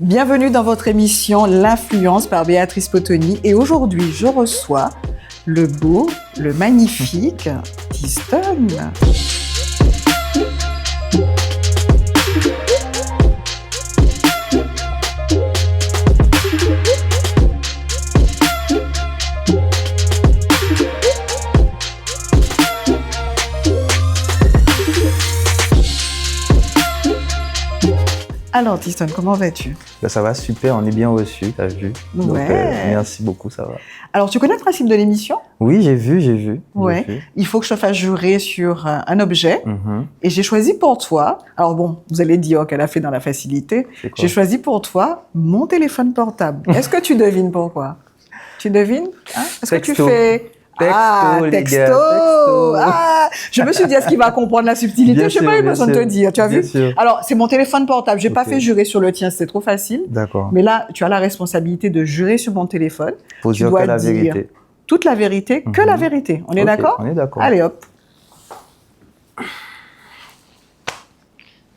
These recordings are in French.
Bienvenue dans votre émission L'influence par Béatrice Potoni et aujourd'hui je reçois le beau, le magnifique T-Stone. Alors T-Stone, comment vas-tu? Ça va super, on est bien reçus, t'as vu. Donc, merci beaucoup, ça va. Alors tu connais le principe de l'émission? Oui, j'ai vu. Ouais. Il faut que je te fasse jurer sur un objet et j'ai choisi pour toi, alors bon, vous allez dire qu'elle a fait dans la facilité, j'ai choisi pour toi mon téléphone portable. Est-ce que tu devines pourquoi? Tu devines? Est-ce que tu fais... Texto, les gars, texto. Je me suis dit, est-ce qu'il va comprendre la subtilité? Je n'ai pas eu besoin de te dire, tu as vu? Alors, c'est mon téléphone portable. Je n'ai pas fait jurer sur le tien, c'est trop facile. D'accord. Mais là, tu as la responsabilité de jurer sur mon téléphone. Faut dire que la vérité. Toute la vérité, que la vérité. On est d'accord? On est d'accord. Allez, hop.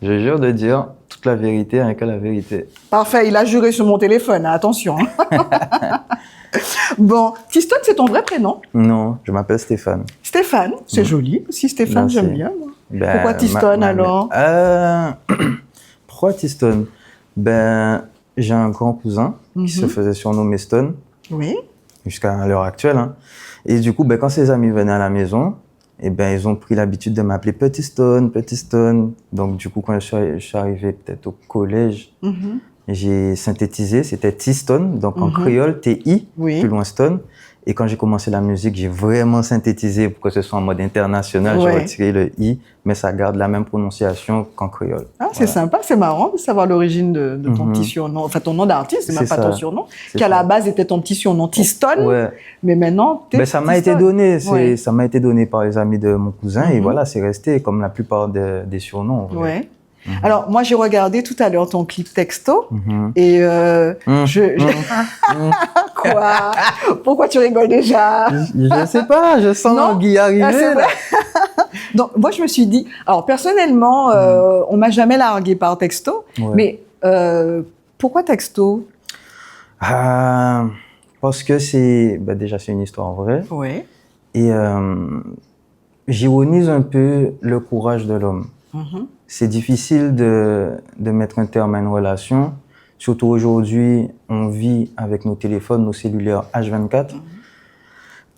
Je jure de dire toute la vérité, rien que la vérité. Parfait, il a juré sur mon téléphone, attention. Bon, T-Stone, c'est ton vrai prénom? Non, je m'appelle Stéphane. Stéphane, c'est joli. Si Stéphane, j'aime bien. Pourquoi T-Stone alors? Pourquoi T-Stone? J'ai un grand cousin qui se faisait surnommer Stone. Oui. Jusqu'à l'heure actuelle. Et du coup, quand ses amis venaient à la maison, ils ont pris l'habitude de m'appeler Petit Stone, Petit Stone. Donc du coup, quand je suis arrivé peut-être au collège, j'ai synthétisé, c'était T-Stone, donc en créole, T-I, plus loin Stone. Et quand j'ai commencé la musique, j'ai vraiment synthétisé pour que ce soit en mode international. J'ai retiré le I, mais ça garde la même prononciation qu'en créole. C'est sympa, c'est marrant de savoir l'origine de ton petit surnom. Enfin, ton nom d'artiste, c'est même pas ton surnom, qui à la base était ton petit surnom T-Stone. Mais maintenant, ça m'a été donné, ça m'a été donné par les amis de mon cousin. Et voilà, c'est resté comme la plupart des surnoms. Alors, moi, j'ai regardé tout à l'heure ton clip texto et Quoi? Pourquoi tu rigoles déjà? Je sais pas, je sens Guy arriver. Donc, moi, je me suis dit... Alors, personnellement, on m'a jamais largué par texto, mais pourquoi texto? Parce que c'est... déjà, c'est une histoire vraie. Et j'ironise un peu le courage de l'homme. C'est difficile de mettre un terme à une relation. Surtout aujourd'hui, on vit avec nos téléphones, nos cellulaires H24.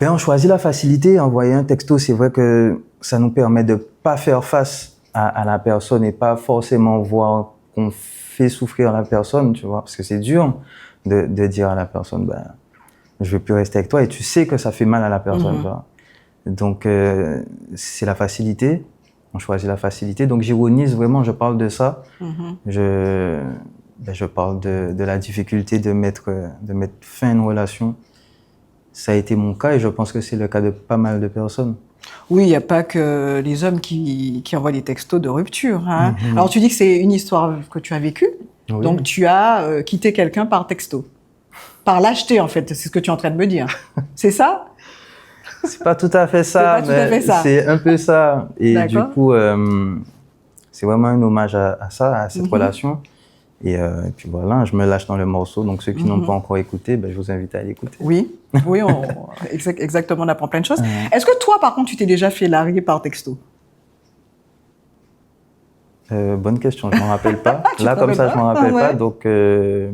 On choisit la facilité. Envoyer un texto, c'est vrai que ça nous permet de pas faire face à la personne et pas forcément voir qu'on fait souffrir la personne, tu vois. Parce que c'est dur de dire à la personne, je veux plus rester avec toi. Et tu sais que ça fait mal à la personne, tu vois. Donc, c'est la facilité. On choisit la facilité. Donc, j'ironise vraiment, je parle de ça. Je parle de la difficulté de mettre fin à une relation. Ça a été mon cas et je pense que c'est le cas de pas mal de personnes. Oui, il n'y a pas que les hommes qui envoient des textos de rupture. Alors, tu dis que c'est une histoire que tu as vécue. Donc, tu as quitté quelqu'un par texto. Par lâcheté, en fait. C'est ce que tu es en train de me dire. C'est ça? C'est pas tout à fait ça, mais c'est un peu ça. Et du coup, c'est vraiment un hommage à ça, à cette relation. Et puis voilà, je me lâche dans le morceau. Donc ceux qui n'ont pas encore écouté, je vous invite à l'écouter. Oui, exactement, on apprend plein de choses. Est-ce que toi, par contre, tu t'es déjà fait larguer par texto? Bonne question, je m'en rappelle pas. Là, comme ça, je m'en rappelle pas. Donc, je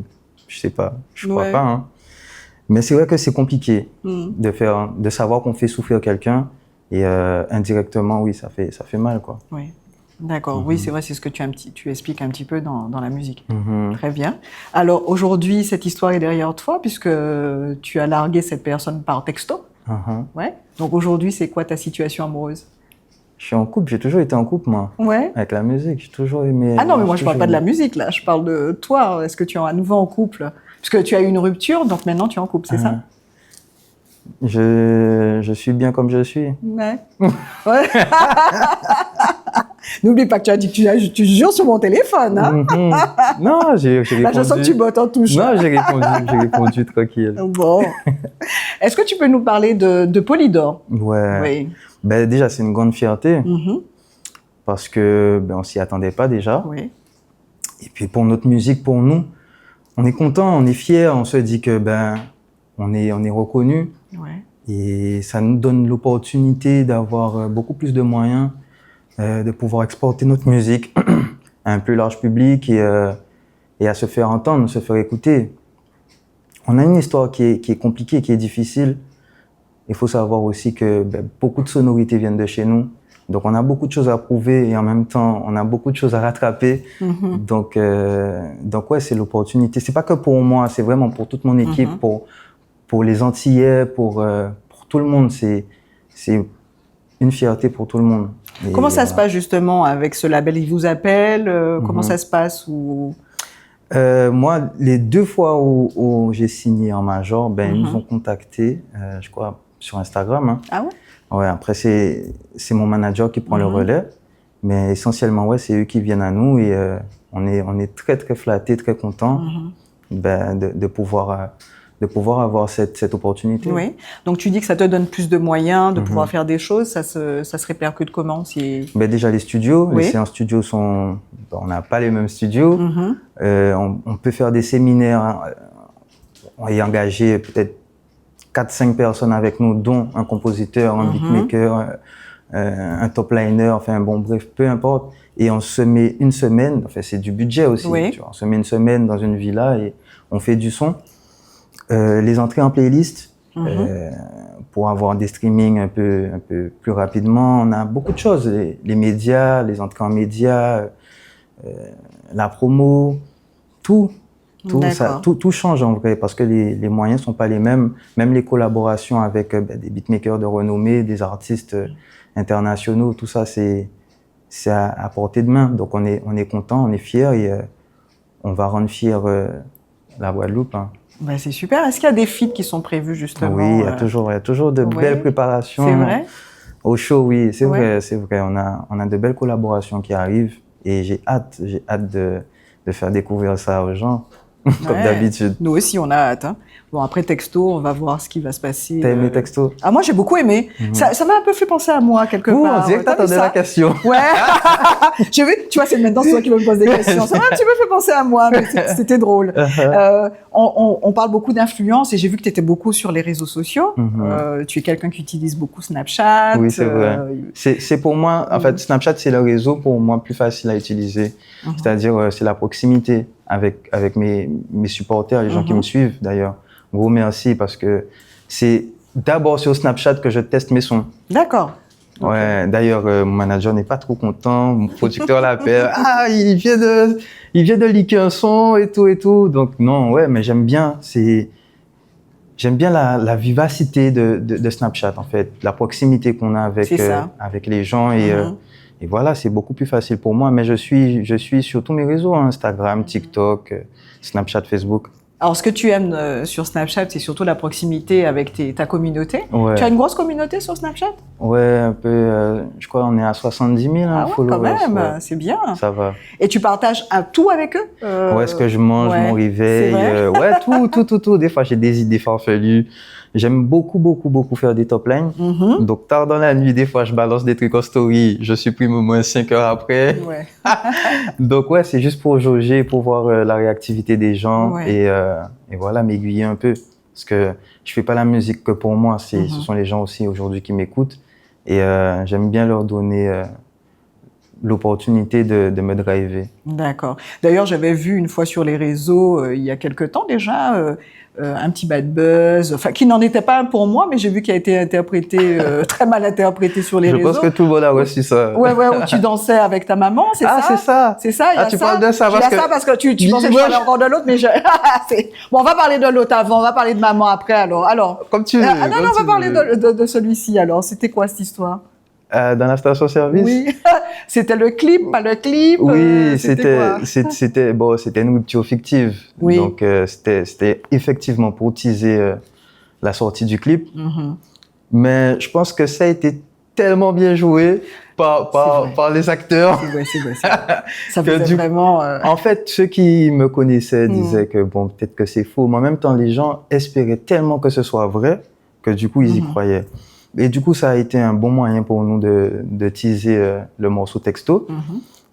sais pas, je crois pas. Mais c'est vrai que c'est compliqué de savoir qu'on fait souffrir quelqu'un et indirectement, oui, ça fait mal, quoi. Oui, d'accord. Oui, c'est vrai, c'est ce que tu expliques un petit peu dans la musique. Très bien. Alors aujourd'hui, cette histoire est derrière toi puisque tu as largué cette personne par texto. Donc aujourd'hui, c'est quoi ta situation amoureuse? Je suis en couple, j'ai toujours été en couple, moi. Avec la musique, j'ai toujours aimé... Ah non, mais moi, je parle pas de la musique, là. Je parle de toi. Est-ce que tu es à nouveau en couple? Puisque tu as eu une rupture, donc maintenant, tu es en couple, c'est ça? Je suis bien comme je suis. N'oublie pas que tu as dit que tu jures sur mon téléphone. Non, j'ai répondu... Là, je sens que tu bottes en touche. Non, j'ai répondu tranquille. Bon. Est-ce que tu peux nous parler de Polydor? Oui. Déjà, c'est une grande fierté. Parce que on s'y attendait pas déjà. Et puis pour notre musique, pour nous, on est content, on est fier, on se dit que on est reconnu. Ouais. Et ça nous donne l'opportunité d'avoir beaucoup plus de moyens, de pouvoir exporter notre musique à un plus large public et à se faire entendre, se faire écouter. On a une histoire qui est compliquée, qui est difficile. Il faut savoir aussi que beaucoup de sonorités viennent de chez nous. Donc, on a beaucoup de choses à prouver et en même temps, on a beaucoup de choses à rattraper. Donc ouais, c'est l'opportunité. C'est pas que pour moi, c'est vraiment pour toute mon équipe, pour les Antillais, pour tout le monde. C'est une fierté pour tout le monde. Et comment ça se passe justement avec ce label? Ils vous appellent? Comment ça se passe ou... Moi, les 2 fois où j'ai signé en major, ils nous ont contactés, je crois, sur Instagram. Hein. Ah ouais? Ouais, après, c'est mon manager qui prend le relais. Mais essentiellement, ouais, c'est eux qui viennent à nous et on est très, très flattés, très contents de pouvoir avoir cette opportunité. Oui. Donc, tu dis que ça te donne plus de moyens de pouvoir faire des choses. Ça se répercute comment si... Déjà, les studios. Les séances studios sont... on n'a pas les mêmes studios. On peut faire des séminaires et engager peut-être 4-5 personnes avec nous, dont un compositeur, un beatmaker, un top liner, enfin bon, bref, peu importe. Et on se met une semaine, enfin c'est du budget aussi, tu vois, on se met une semaine dans une villa et on fait du son. Les entrées en playlist, pour avoir des streamings un peu plus rapidement, on a beaucoup de choses, les médias, les entrées en médias, la promo, tout change en vrai parce que les moyens sont pas les mêmes. Même les collaborations avec des beatmakers de renommée, des artistes internationaux, tout ça c'est à portée de main. Donc on est content, on est fiers et on va rendre fier la Guadeloupe. Hein. C'est super. Est-ce qu'il y a des feats qui sont prévus justement? Oui, il y a toujours de belles préparations. C'est vrai? Au show, oui, c'est vrai. On a de belles collaborations qui arrivent et j'ai hâte de faire découvrir ça aux gens. Comme d'habitude. Nous aussi, on a hâte. Hein. Bon, après Texto, on va voir ce qui va se passer. T'as aimé Texto? Ah, moi, j'ai beaucoup aimé. Ça m'a un peu fait penser à moi, quelque part. On dirait que t'attendais la question. Ouais. J'ai vu, tu vois, c'est maintenant toi qui me poses des questions. Ça m'a un petit peu fait penser à moi, mais c'était drôle. On parle beaucoup d'influence et j'ai vu que tu étais beaucoup sur les réseaux sociaux. Tu es quelqu'un qui utilise beaucoup Snapchat. Oui, c'est vrai. C'est pour moi, en fait, Snapchat, c'est le réseau pour moi plus facile à utiliser. C'est-à-dire, c'est la proximité avec mes supporters, les gens qui me suivent d'ailleurs. Gros merci parce que c'est d'abord sur Snapchat que je teste mes sons. D'accord. Ouais, d'ailleurs, mon manager n'est pas trop content, mon producteur l'appelle. Ah, il vient de leaker un son et tout. Donc non, ouais, mais j'aime bien la vivacité de Snapchat en fait, la proximité qu'on a avec les gens et voilà, c'est beaucoup plus facile pour moi. Mais je suis sur tous mes réseaux, hein, Instagram, TikTok, Snapchat, Facebook. Alors, ce que tu aimes sur Snapchat, c'est surtout la proximité avec ta communauté. Ouais. Tu as une grosse communauté sur Snapchat? Ouais, un peu. Je crois qu'on est à 70 000 followers. Quand même, ouais. c'est bien. Ça va. Et tu partages tout avec eux? Ouais, ce que je mange, mon réveil. Ouais, tout. Des fois, j'ai des idées farfelues. J'aime beaucoup faire des top lines. Donc, tard dans la nuit, des fois, je balance des trucs en story. Je supprime au moins 5 heures après. Ouais. Donc, ouais, c'est juste pour jauger, pour voir la réactivité des gens et voilà, m'aiguiller un peu. Parce que je fais pas la musique que pour moi. Ce sont les gens aussi aujourd'hui qui m'écoutent. Et j'aime bien leur donner l'opportunité de me driver. D'accord. D'ailleurs, j'avais vu une fois sur les réseaux, il y a quelque temps déjà, un petit bad buzz, enfin qui n'en était pas un pour moi, mais j'ai vu qu'il a été interprété, très mal interprété sur les réseaux. Je pense que tout le monde a reçu ça. Ouais, où tu dansais avec ta maman, c'est ça? Ah, c'est ça. C'est ça, il y a tu ça. parles de ça parce que tu pensais que je parlais encore de l'autre, mais bon, on va parler de l'autre avant, on va parler de maman après, alors. Comme tu veux. Non, on va parler de celui-ci, alors. C'était quoi cette histoire? Dans la station-service? Oui. C'était le clip, pas le clip? Oui, c'était une rupture fictive. Oui. Donc, c'était effectivement pour teaser la sortie du clip. Mais je pense que ça a été tellement bien joué par les acteurs. C'est vrai. Ça faisait vraiment... En fait, ceux qui me connaissaient disaient que bon, peut-être que c'est faux. Mais en même temps, les gens espéraient tellement que ce soit vrai que du coup, ils y croyaient. Et du coup, ça a été un bon moyen pour nous de teaser le morceau Texto.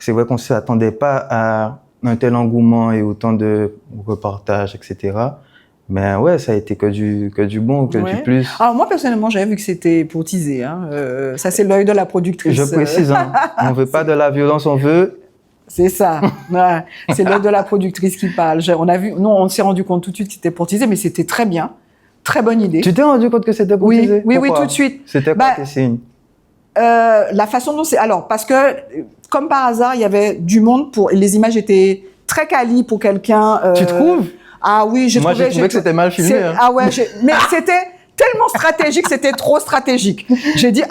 C'est vrai qu'on ne s'attendait pas un tel engouement et autant de reportages, etc. Mais ouais, ça a été que du bon, que du plus. Alors moi, personnellement, j'avais vu que c'était pour teaser. Hein. Ça, c'est l'œil de la productrice. Je précise, hein, on veut pas de la violence, on veut... C'est ça. Ouais. C'est l'œil de la productrice qui parle. Nous, on s'est rendu compte tout de suite que c'était pour teaser, mais c'était très bien. Très bonne idée. Tu t'es rendu compte que c'était pour teaser? Oui, tout de suite. C'était quoi tes signes? La façon dont c'est... Alors, parce que, comme par hasard, il y avait du monde pour... Les images étaient très quali pour quelqu'un... Tu trouves? Ah oui, j'ai trouvé que c'était mal filmé. Hein. Ah ouais, mais c'était tellement stratégique, c'était trop stratégique. J'ai dit,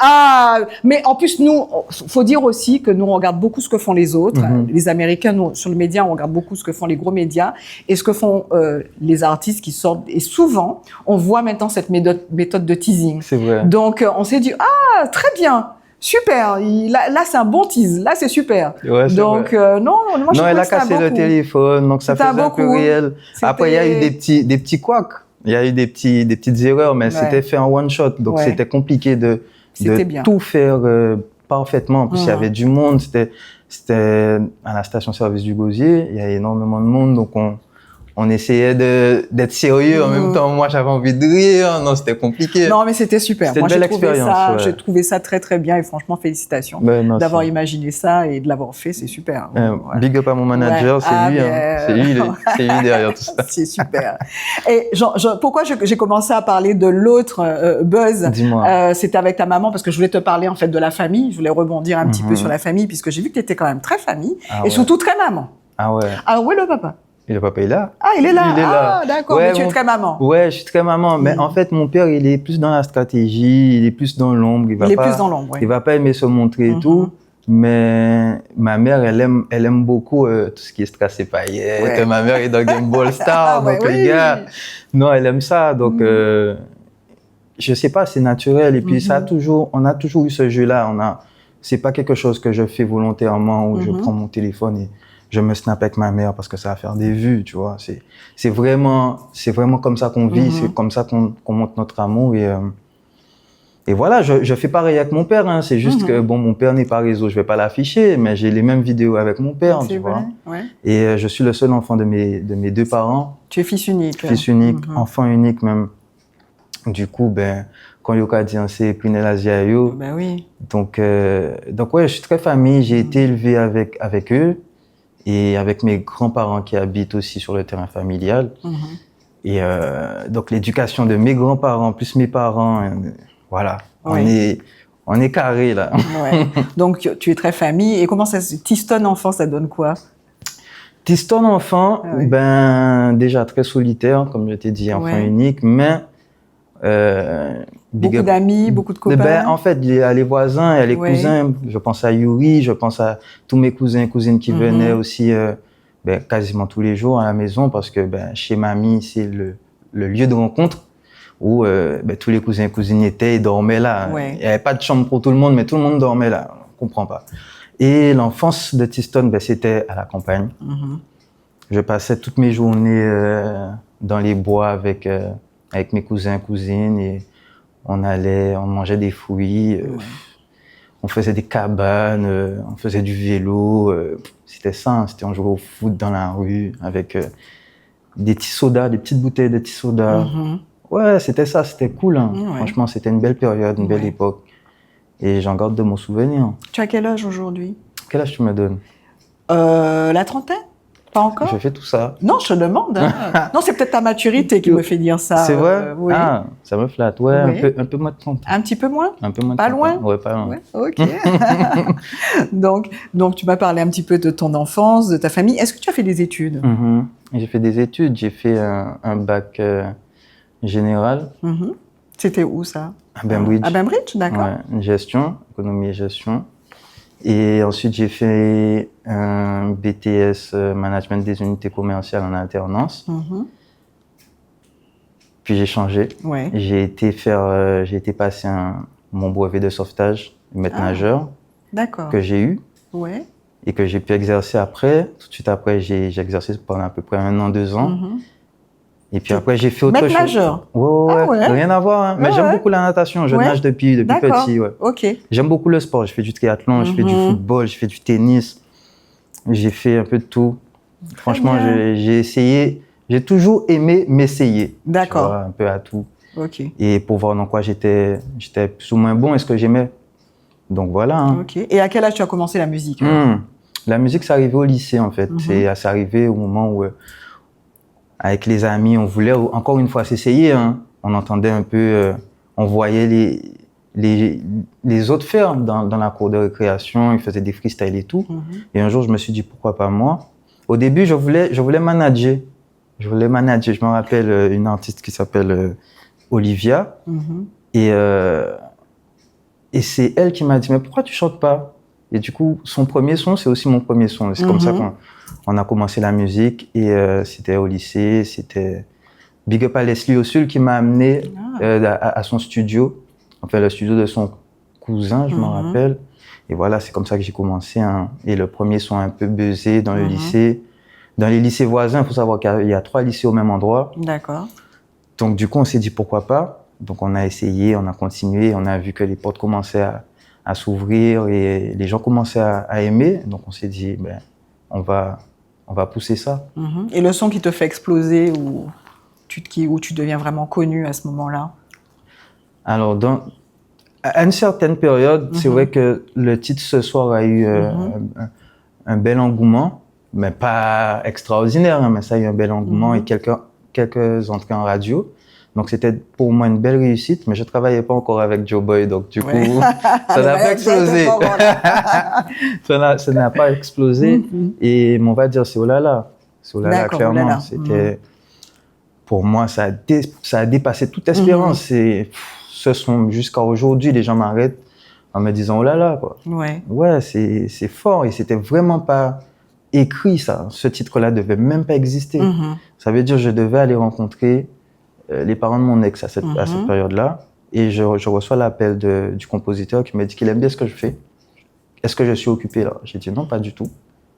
mais en plus, nous, faut dire aussi que nous, on regarde beaucoup ce que font les autres. Les Américains, nous, sur le média, on regarde beaucoup ce que font les gros médias et ce que font les artistes qui sortent. Et souvent, on voit maintenant cette méthode de teasing. C'est vrai. Donc, on s'est dit, très bien. Super, là c'est un bon tease, là c'est super. Ouais, donc non, moi je elle a cassé le téléphone, donc ça faisait un peu réel. Après il y a eu des petits couacs, il y a eu des petites erreurs, mais c'était fait en one shot, donc c'était compliqué de tout faire parfaitement. En plus il y avait du monde, c'était à la station-service du Gosier, il y a énormément de monde, donc on essayait d'être sérieux. En même temps, moi, j'avais envie de rire. Non, c'était compliqué. Non, mais c'était super. C'était une belle expérience. J'ai trouvé ça très, très bien. Et franchement, félicitations d'avoir imaginé ça et de l'avoir fait. C'est super. Big up à mon manager. C'est lui. C'est lui derrière tout ça. C'est super. Et pourquoi j'ai commencé à parler de l'autre buzz? Dis-moi. C'était avec ta maman parce que je voulais te parler en fait de la famille. Je voulais rebondir un petit peu sur la famille puisque j'ai vu que tu étais quand même très famille et surtout très maman. Ah ouais. Alors, où est le papa? Et le papa est là. Ah, il est là. Il est là. Ah, d'accord. Mais tu es très maman. Ouais, je suis très maman. Mais en fait, mon père, il est plus dans la stratégie, il est plus dans l'ombre. Il est plus dans l'ombre, oui. Il va pas aimer se montrer et tout. Mais ma mère, elle aime beaucoup tout ce qui est strass et paillettes. Ma mère est dans Game Ball Star. Donc, les gars, non, elle aime ça. Donc, je sais pas, c'est naturel. Et puis, on a toujours eu ce jeu-là. C'est pas quelque chose que je fais volontairement où je prends mon téléphone et je me snap avec ma mère parce que ça va faire des vues, tu vois. C'est vraiment comme ça qu'on vit, c'est comme ça qu'on montre notre amour et voilà, je fais pareil avec mon père, hein. C'est juste que bon, mon père n'est pas réseau, je vais pas l'afficher, mais j'ai les mêmes vidéos avec mon père, tu vois. Ouais. Et je suis le seul enfant de mes deux parents. Tu es fils unique. Fils unique, enfant unique même. Du coup, quand il y a dit, c'est Pinel Asiayo. Ben oui. Donc ouais, je suis très famille, j'ai été élevé avec eux. Et avec mes grands-parents qui habitent aussi sur le terrain familial. Et donc l'éducation de mes grands-parents plus mes parents, voilà, on est carré là. Ouais. Donc tu es très famille. Et comment ça Tiston enfant, ça donne quoi? Tiston enfant, déjà très solitaire, comme je t'ai dit, enfant unique, mais beaucoup d'amis, beaucoup de copains. En fait, il y a les voisins, il y a les cousins. Je pense à Yuri, je pense à tous mes cousins et cousines qui venaient aussi quasiment tous les jours à la maison parce que chez mamie, c'est le lieu de rencontre où tous les cousins et cousines étaient et dormaient là. Il n'y avait pas de chambre pour tout le monde, mais tout le monde dormait là. On comprend pas. Et l'enfance de Tiston, c'était à la campagne. Je passais toutes mes journées dans les bois avec mes cousins et cousines et on mangeait des fruits, on faisait des cabanes, on faisait du vélo, c'était ça, on jouait au foot dans la rue avec des petits sodas, des petites bouteilles de petits sodas. Ouais, c'était ça, c'était cool, hein. Franchement, c'était une belle période, une belle époque et j'en garde de mon souvenir. Tu as quel âge aujourd'hui? Quel âge tu me donnes? La trentaine? Pas encore? Je fais tout ça. Non, je te demande. Hein. Non, c'est peut-être ta maturité qui me fait dire ça. C'est vrai? Oui. Ah, ça me flatte. Ouais, un peu moins de 30. Un petit peu moins? Un peu moins de 30. Pas loin? Ouais, pas loin. Ouais, ok. donc, tu m'as parlé un petit peu de ton enfance, de ta famille. Est-ce que tu as fait des études? J'ai fait des études. J'ai fait un bac général. C'était où ça? À Bainbridge. À Bainbridge, d'accord. Ouais, gestion, économie et gestion. Et ensuite, j'ai fait un BTS management des unités commerciales en alternance. Puis j'ai changé. J'ai été passer mon brevet de sauvetage, maître nageur, que j'ai eu et que j'ai pu exercer après. Tout de suite après, j'ai exercé pendant à peu près 1 an, 2 ans. Et puis après, j'ai fait autre chose. Maître nageur? Ouais. Rien à voir. Hein. Mais j'aime beaucoup la natation. Je nage depuis petit. Ouais. Ok. J'aime beaucoup le sport. Je fais du triathlon, je fais du football, je fais du tennis. J'ai fait un peu de tout. Franchement, j'ai essayé, j'ai toujours aimé m'essayer. D'accord. Un peu à tout. Ok. Et pour voir dans quoi j'étais plus ou moins bon et ce que j'aimais. Donc voilà. Hein. Ok. Et à quel âge tu as commencé la musique? La musique, c'est arrivé au lycée en fait. C'est arrivé au moment où, avec les amis, on voulait encore une fois s'essayer. Hein. On entendait un peu, on voyait les autres faire dans la cour de récréation. Ils faisaient des freestyles et tout. Et un jour, je me suis dit pourquoi pas moi. Au début, je voulais manager. Je me rappelle une artiste qui s'appelle Olivia. Et c'est elle qui m'a dit, mais pourquoi tu chantes pas? Et du coup, son premier son, c'est aussi mon premier son. C'est comme ça qu'on a commencé la musique. Et c'était au lycée, c'était Big Up à Leslie Ossul qui m'a amené à son studio. Enfin, le studio de son cousin, je m'en rappelle. Et voilà, c'est comme ça que j'ai commencé. Hein. Et le premier son un peu buzzé dans le lycée. Dans les lycées voisins, il faut savoir qu'il y a 3 lycées au même endroit. D'accord. Donc, du coup, on s'est dit pourquoi pas. Donc, on a essayé, on a continué, on a vu que les portes commençaient à s'ouvrir et les gens commençaient à aimer. Donc, on s'est dit, ben, on va pousser ça. Et le son qui te fait exploser ou tu deviens vraiment connu à ce moment-là? Alors, à une certaine période, c'est vrai que le titre Ce soir a eu un bel engouement, mais pas extraordinaire, hein, mais ça a eu un bel engouement et quelques entrées en radio. Donc, c'était pour moi une belle réussite, mais je ne travaillais pas encore avec Joe Boy, donc du coup, ça n'a pas explosé. Ça n'a pas explosé. Et on va dire, c'est Olala. C'est Olala, clairement. Olala. C'était, pour moi, ça a dépassé toute espérance. Et ce son, jusqu'à aujourd'hui, les gens m'arrêtent en me disant Olala, quoi. Ouais, c'est fort. Et c'était vraiment pas écrit, ça. Ce titre-là devait même pas exister. Ça veut dire que je devais aller rencontrer les parents de mon ex à cette période-là, et je reçois l'appel du compositeur qui me dit qu'il aime bien ce que je fais. Est-ce que je suis occupé là? J'ai dit non, pas du tout.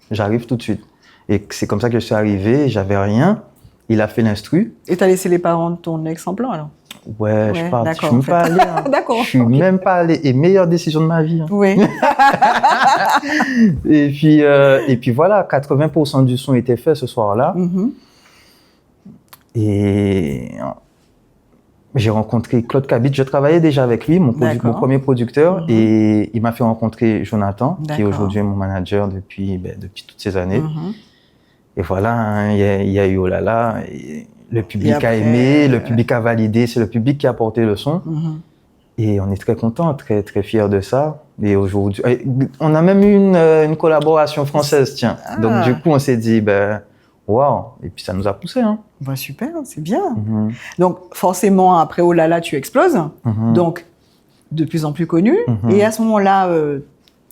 J'arrive tout de suite. Et c'est comme ça que je suis arrivé, j'avais rien. Il a fait l'instru. Et t'as laissé les parents de ton ex en plan alors? Ouais, je pars. Je suis même pas allé. Hein. Je suis même pas allé. Et meilleure décision de ma vie. Hein. Oui. et puis voilà, 80% du son était fait ce soir-là. Et j'ai rencontré Claude Cabit. Je travaillais déjà avec lui, mon premier producteur, et il m'a fait rencontrer Jonathan, qui est aujourd'hui mon manager depuis toutes ces années. Et voilà, hein, il y a eu Olala, et le public a aimé, le public a validé, c'est le public qui a porté le son. Et on est très contents, très, très fiers de ça. Et aujourd'hui, on a même eu une collaboration française, tiens. Donc du coup, on s'est dit, waouh, et puis ça nous a poussé. Hein. Super, c'est bien. Donc forcément, après Olala, tu exploses. Donc, de plus en plus connu. Et à ce moment-là,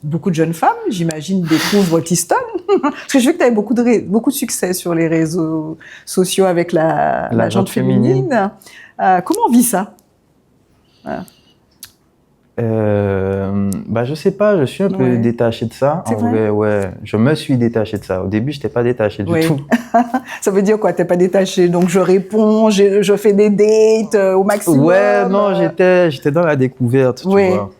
beaucoup de jeunes femmes, j'imagine, découvrent Tiston. Parce que j'ai vu que tu avais beaucoup de succès sur les réseaux sociaux avec la jante féminine. Comment on vit ça? Je sais pas, je suis un peu détaché de ça. En vrai, ouais, je me suis détaché de ça. Au début, j'étais pas détaché du tout. Ça veut dire quoi? T'es pas détaché? Donc je réponds, je fais des dates au maximum. Ouais, non, j'étais dans la découverte, tu vois.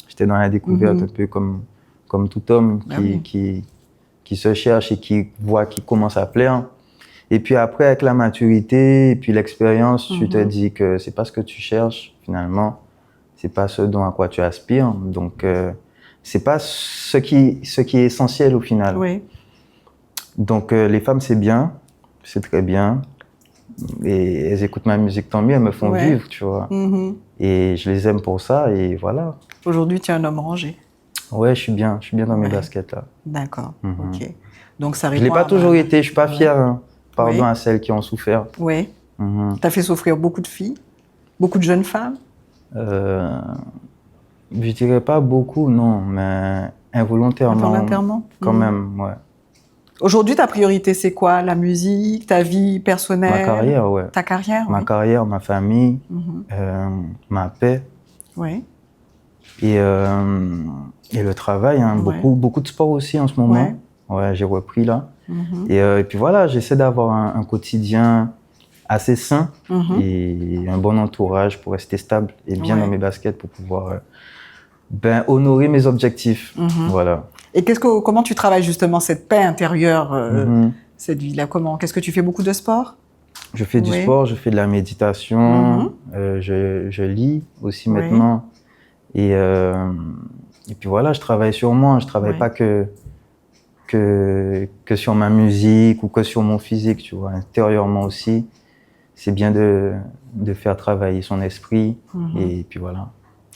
J'étais dans la découverte un peu comme tout homme qui se cherche et qui voit qui commence à plaire. Et puis après, avec la maturité et puis l'expérience, tu te dis que c'est pas ce que tu cherches finalement. C'est pas ce à quoi tu aspires, donc c'est pas ce qui est essentiel au final. Donc les femmes c'est bien, c'est très bien, et elles écoutent ma musique tant mieux, elles me font vivre, tu vois. Et je les aime pour ça et voilà. Aujourd'hui tu es un homme rangé. Ouais, je suis bien dans mes baskets là. D'accord, ok. Donc ça répond. Je l'ai pas toujours été, je suis pas fier. Hein. Pardon à celles qui ont souffert. Oui. T'as fait souffrir beaucoup de filles, beaucoup de jeunes femmes. Je dirais pas beaucoup, non, mais involontairement. Involontairement. Quand même, ouais. Aujourd'hui, ta priorité, c'est quoi? La musique, ta vie personnelle? Ma carrière, ouais. Ta carrière, Ma carrière, ma famille, ma paix. Oui. Et le travail, hein. Beaucoup de sport aussi en ce moment. Ouais, j'ai repris là. Et puis voilà, j'essaie d'avoir un quotidien assez sain et un bon entourage pour rester stable et bien dans mes baskets pour pouvoir honorer mes objectifs. Voilà. Et comment tu travailles justement cette paix intérieure cette vie-là? Comment? Qu'est-ce que tu fais? Beaucoup de sport? Je fais du sport, je fais de la méditation, je lis aussi maintenant. Et puis voilà, je travaille sur moi. Je travaille pas que sur ma musique ou que sur mon physique, tu vois. Intérieurement aussi, c'est bien de faire travailler son esprit. Et puis voilà.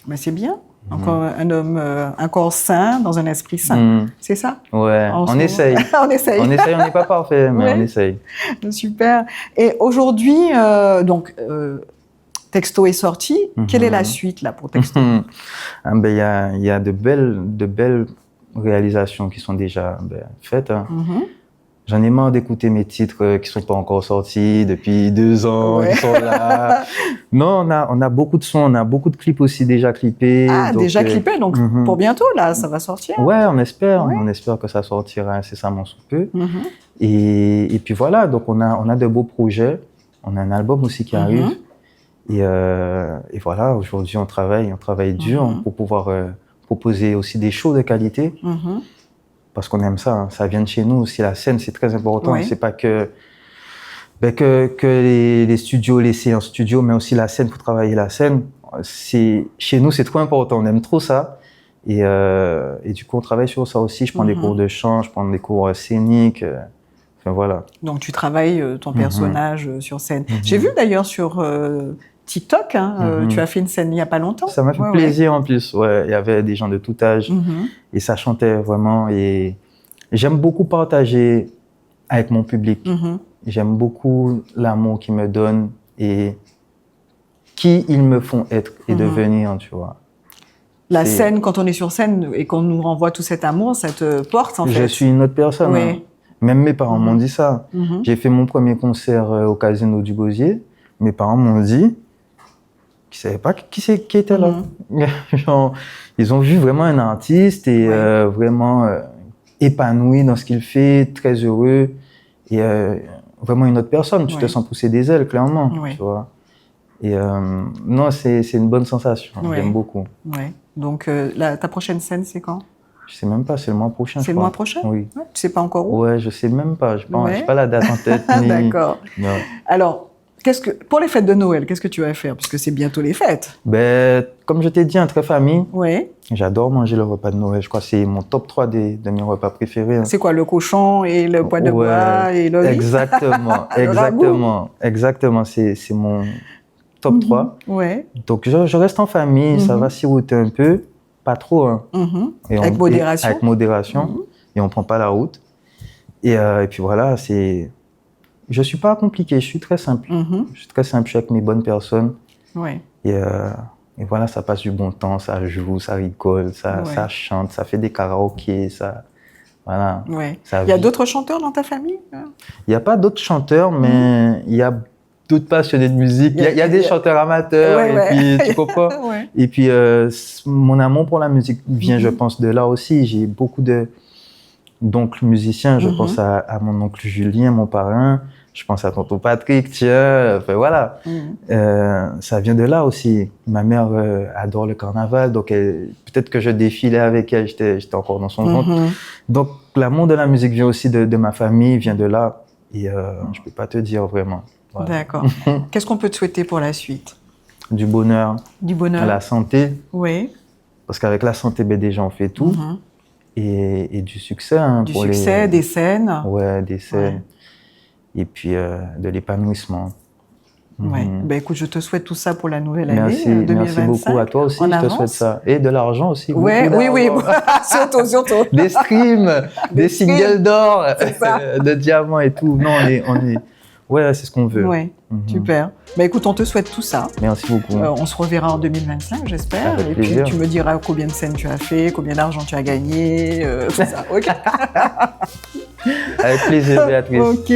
Mais c'est bien. Encore un homme, un corps sain dans un esprit sain. C'est ça? Ouais, on essaye. On essaye. On essaye, on n'est pas parfait, mais on essaye. Super. Et aujourd'hui, Texto est sorti. Quelle est la suite là pour Texto? Il y a de belles réalisations qui sont déjà faites. Hein. J'en ai marre d'écouter mes titres qui sont pas encore sortis depuis 2 ans, qui sont là. Non, on a beaucoup de sons, on a beaucoup de clips aussi déjà clippés. Ah, donc, déjà clippés, donc pour bientôt là, ça va sortir. Ouais, on espère que ça sortira incessamment sous peu. Et puis voilà, donc on a de beaux projets, on a un album aussi qui arrive. Et voilà, aujourd'hui on travaille dur pour pouvoir proposer aussi des shows de qualité. Parce qu'on aime ça, hein. Ça vient de chez nous aussi. La scène, c'est très important. C'est pas que les studios, les séances studio, mais aussi la scène, pour travailler la scène. Chez nous, c'est trop important. On aime trop ça. Et du coup, on travaille sur ça aussi. Je prends des cours de chant, je prends des cours scéniques. Enfin, voilà. Donc, tu travailles ton personnage sur scène. J'ai vu d'ailleurs sur TikTok, tu as fait une scène il n'y a pas longtemps. Ça m'a fait plaisir en plus. Ouais, il y avait des gens de tout âge et ça chantait vraiment. Et j'aime beaucoup partager avec mon public. J'aime beaucoup l'amour qu'ils me donnent et qui ils me font être et devenir, tu vois. La scène, quand on est sur scène et qu'on nous renvoie tout cet amour, ça te porte en fait. Je suis une autre personne. Hein. Même mes parents m'ont dit ça. J'ai fait mon premier concert au Casino du Gosier. Mes parents m'ont dit qu'ils ne savaient pas qui était là. Genre, ils ont vu vraiment un artiste et vraiment épanoui dans ce qu'il fait, très heureux et vraiment une autre personne. Tu te sens pousser des ailes, clairement. Tu vois. Et non, c'est une bonne sensation. J'aime beaucoup. Donc, ta prochaine scène, c'est quand? Je sais même pas, c'est le mois prochain. C'est le mois prochain? Oui. Tu sais pas encore où? Ouais, je sais même pas. Je n'ai pas la date en tête. D'accord. Alors, pour les fêtes de Noël, qu'est-ce que tu vas faire? Parce que c'est bientôt les fêtes. Comme je t'ai dit, entre famille. Oui. J'adore manger le repas de Noël. Je crois que c'est mon top 3 de mes repas préférés. C'est quoi, le cochon et le pois de bois et l'olive? Exactement. Exactement. C'est mon top 3. Ouais. Donc, je reste en famille. Ça va siroter un peu. Pas trop. Hein. Et avec modération. Avec modération. Et on ne prend pas la route. Et puis voilà, je ne suis pas compliqué, je suis très simple. Je suis très simple, je suis avec mes bonnes personnes. Et voilà, ça passe du bon temps, ça joue, ça rigole, ça chante, ça fait des karaokés, voilà. Il y a d'autres chanteurs dans ta famille? Il n'y a pas d'autres chanteurs, mais il y a d'autres passionnés de musique. Il y a des chanteurs amateurs, et puis tu comprends. Et puis mon amour pour la musique vient, je pense, de là aussi. J'ai beaucoup d'oncles musiciens. Je pense à mon oncle Julien, mon parrain. Je pense à tonton Patrick, tiens. Enfin, voilà. Ça vient de là aussi. Ma mère adore le carnaval, donc peut-être que je défilais avec elle. J'étais encore dans son ventre. Donc l'amour de la musique vient aussi de ma famille, vient de là. Et je peux pas te dire vraiment. Voilà. D'accord. Qu'est-ce qu'on peut te souhaiter pour la suite? Du bonheur. Du bonheur. La santé. Oui. Parce qu'avec la santé, déjà, on fait tout. Et du succès. Hein, du succès, des scènes. Ouais, des scènes. Et puis de l'épanouissement. Écoute, je te souhaite tout ça pour la nouvelle année 2025. Merci beaucoup à toi aussi, je te souhaite ça. Et de l'argent aussi. Oui, surtout. Des streams, des singles d'or, de diamants et tout. Non, on est... Ouais, c'est ce qu'on veut. Ouais, super. Écoute, on te souhaite tout ça. Merci beaucoup. On se reverra en 2025, j'espère. Avec et plaisir. Puis tu me diras combien de scènes tu as fait, combien d'argent tu as gagné, tout ça. Ok. Avec plaisir, Béatrice. Ok.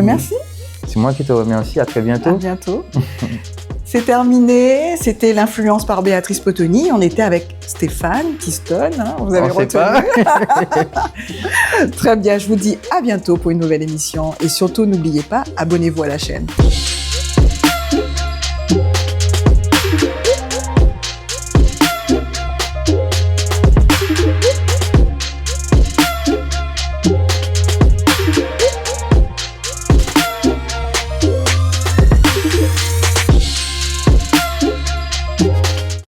Merci. C'est moi qui te remercie. À très bientôt. À bientôt. C'est terminé. C'était l'influence par Béatrice Potoni. On était avec Stéphane Tiston. Vous avez retenu. Très bien. Je vous dis à bientôt pour une nouvelle émission. Et surtout, n'oubliez pas, abonnez-vous à la chaîne.